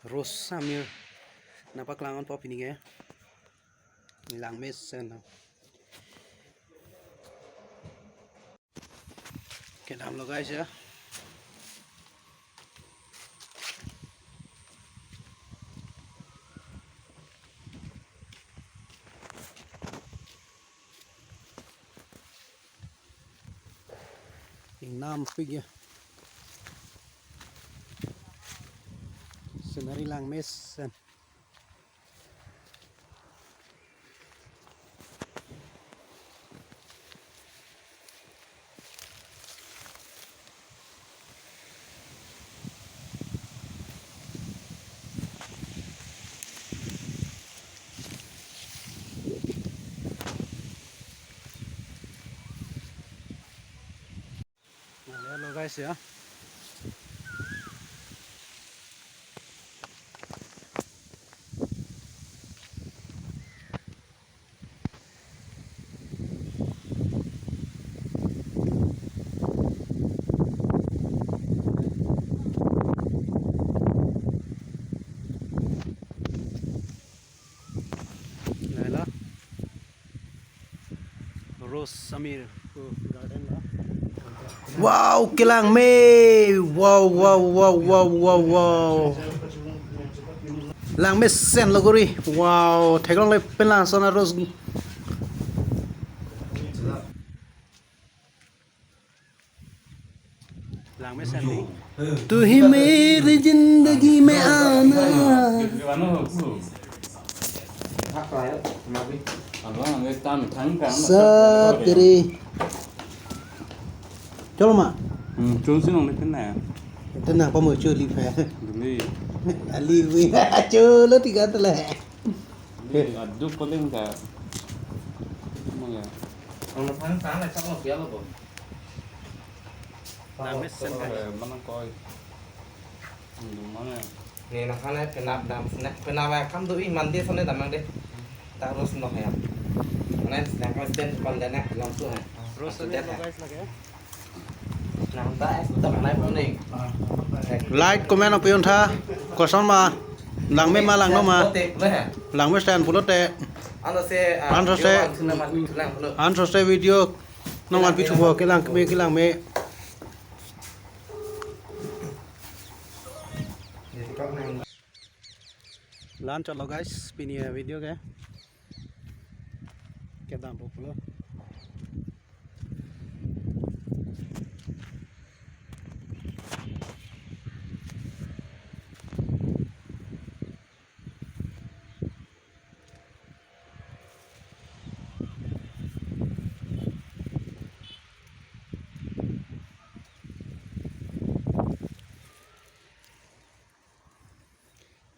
Rosamir napaklangan po pinigay nilang mesen kedam lo guys ya nam pig ya senari lang mesen halo guys ya Rosamir garden lah. Wow, kilang me. Wow. Lang me sen logori. Wow, thekong le penlang sona ros. Lang me sen ni. Tu hi meri zindagi mein aana. Satri. Chalo mà. Trốn xin ông cái này. Tên nào có mở chưa li phè. Đi. Ali vi chưa lớp thì cái là. Giúp có lên cả. Ông tháng sáng này chắc là kéo rồi. Làm hết sân này. Bắt nó coi. Đúng món này. Nih nak kan kenapa kamu tuh mandi sana damang deh. Tak harus nok ya. Karena sedang kau stand kondannya langsung ya. Terus lihat guys lagi ya. Nah, tak tetap naik pun nih. Like, comment ở pion tha. Có son mà. Lang me ma lang no mà. Lang me stand pulo te. An se video. Nong an pitu bo cái lang me. Lan cho lo guys, pini video ke. Kedam pulo.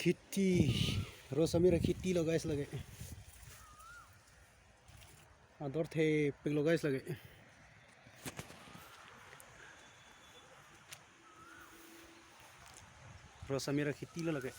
Kitty, Rosamir kitty lo guys lage. Ador the pig lo guys lage. Rosamir kitty lo lage.